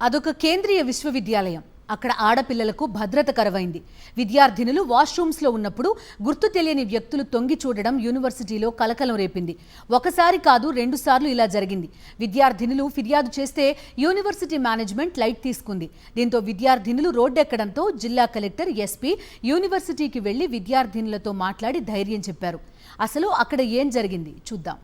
అదొక కేంద్రీయ విశ్వవిద్యాలయం. అక్కడ ఆడపిల్లలకు భద్రత కరువైంది. విద్యార్థినులు వాష్రూమ్స్లో ఉన్నప్పుడు గుర్తు తెలియని వ్యక్తులు తొంగి చూడడం యూనివర్సిటీలో కలకలం రేపింది. ఒకసారి కాదు, 2 సార్లు ఇలా జరిగింది. విద్యార్థినులు ఫిర్యాదు చేస్తే యూనివర్సిటీ మేనేజ్మెంట్ లైట్ తీసుకుంది. దీంతో విద్యార్థినులు రోడ్డెక్కడంతో జిల్లా కలెక్టర్, ఎస్పీ యూనివర్సిటీకి వెళ్లి విద్యార్థినులతో మాట్లాడి ధైర్యం చెప్పారు. అసలు అక్కడ ఏం జరిగింది చూద్దాం.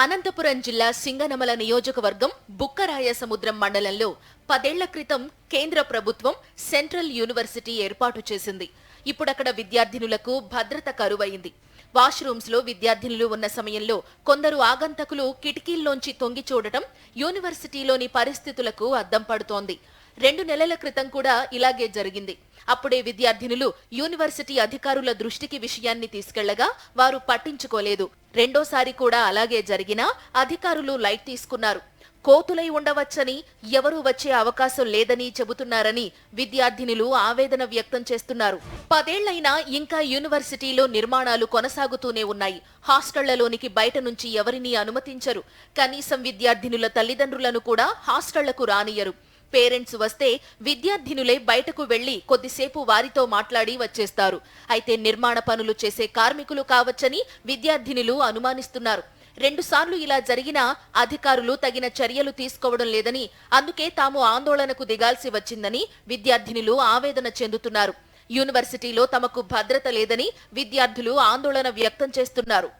అనంతపురం జిల్లా సింగనమల నియోజకవర్గం బుక్కరాయ సముద్రం మండలంలో 10 ఏళ్ల క్రితం కేంద్ర ప్రభుత్వం సెంట్రల్ యూనివర్సిటీ ఏర్పాటు చేసింది. ఇప్పుడక్కడ విద్యార్థినులకు భద్రత కరువైంది. వాష్రూమ్స్ లో విద్యార్థినులు ఉన్న సమయంలో కొందరు ఆగంతకులు కిటికీల్లోంచి తొంగి చూడటం యూనివర్సిటీలోని పరిస్థితులకు అద్దం పడుతోంది. 2 నెలల క్రితం కూడా ఇలాగే జరిగింది. అప్పుడే విద్యార్థినులు యూనివర్సిటీ అధికారుల దృష్టికి విషయాన్ని తీసుకెళ్లగా వారు పట్టించుకోలేదు. రెండోసారి కూడా అలాగే జరిగినా అధికారులు లైట్ తీసుకున్నారు. కోతులై ఉండవచ్చని, ఎవరూ వచ్చే అవకాశం లేదని చెబుతున్నారని విద్యార్థినులు ఆవేదన వ్యక్తం చేస్తున్నారు. 10 ఏళ్లైనా ఇంకా యూనివర్సిటీలో నిర్మాణాలు కొనసాగుతూనే ఉన్నాయి. హాస్టళ్లలోనికి బయట నుంచి ఎవరినీ అనుమతించరు. కనీసం విద్యార్థినుల తల్లిదండ్రులను కూడా హాస్టళ్లకు రానియరు. పేరెంట్స్ వస్తే విద్యార్థినులే బయటకు వెళ్లి కొద్దిసేపు వారితో మాట్లాడి వచ్చేస్తారు. అయితే నిర్మాణ పనులు చేసే కార్మికులు కావచ్చని విద్యార్థినులు అనుమానిస్తున్నారు. 2 సార్లు ఇలా జరిగినా అధికారులు తగిన చర్యలు తీసుకోవడం లేదని, అందుకే తాము ఆందోళనకు దిగాల్సి వచ్చిందని విద్యార్థినులు ఆవేదన చెందుతున్నారు. యూనివర్సిటీలో తమకు భద్రత లేదని విద్యార్థులు ఆందోళన వ్యక్తం చేస్తున్నారు.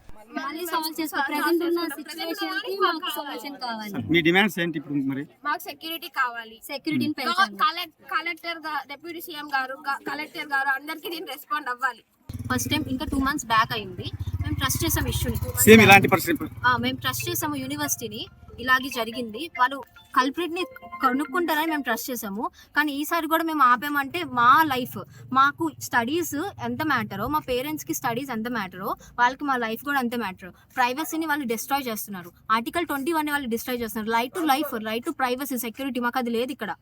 మీ డిమాండ్స్ ఏంటి ఇప్పుడు? మరి మాకు సెక్యూరిటీ కావాలి. కలెక్టర్ డిప్యూటీ సీఎం గారు, కలెక్టర్ గారు అందరికీ దీన్ని రెస్పాండ్ అవ్వాలి. ఫస్ట్ టైం ఇంకా 2 months బ్యాక్ అయింది. మేము ట్రస్ట్ చేసాం ఇష్యూని. సేమ్ ఇలాంటి పరిస్థితి మేము ట్రస్ట్ చేసాము యూనివర్సిటీని. ఇలాగే జరిగింది. వాళ్ళు కల్ప్రిట్ ని కనుక్కుంటారని మేము ట్రస్ట్ చేసాము. కానీ ఈసారి కూడా మేము ఆపామంటే మా లైఫ్, మాకు స్టడీస్ ఎంత మ్యాటరో, మా పేరెంట్స్ కి స్టడీస్ ఎంత మ్యాటరో, వాళ్ళకి మా లైఫ్ కూడా అంతే మ్యాటర్. ప్రైవసీని వాళ్ళు డిస్ట్రాయ్ చేస్తున్నారు. ఆర్టికల్ 21 వాళ్ళు డిస్ట్రాయ్ చేస్తున్నారు. Right to life, right to privacy, security మాకు అది లేదు ఇక్కడ.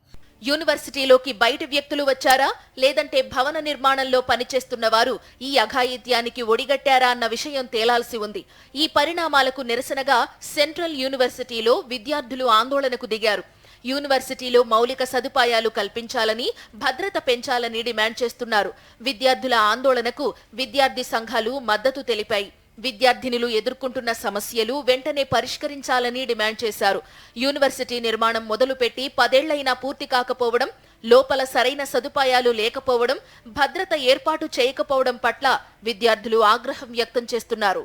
యూనివర్సిటీలోకి బయట వ్యక్తులు వచ్చారా, లేదంటే భవన నిర్మాణంలో పనిచేస్తున్న వారు ఈ అఘాయిత్యానికి ఒడిగట్టారా అన్న విషయం తేలాల్సి ఉంది. ఈ పరిణామాలకు నిరసనగా సెంట్రల్ యూనివర్సిటీలో విద్యార్థులు ఆందోళనకు దిగారు. యూనివర్సిటీలో మౌలిక సదుపాయాలు కల్పించాలని, భద్రత పెంచాలని డిమాండ్ చేస్తున్నారు. విద్యార్థుల ఆందోళనకు విద్యార్థి సంఘాలు మద్దతు తెలిపాయి. విద్యార్థినులు ఎదుర్కొంటున్న సమస్యలు వెంటనే పరిష్కరించాలని డిమాండ్ చేశారు. యూనివర్సిటీ నిర్మాణం మొదలుపెట్టి 10 ఏళ్లైనా పూర్తి కాకపోవడం, లోపల సరైన సదుపాయాలు లేకపోవడం, భద్రత ఏర్పాటు చేయకపోవడం పట్ల విద్యార్థులు ఆగ్రహం వ్యక్తం చేస్తున్నారు.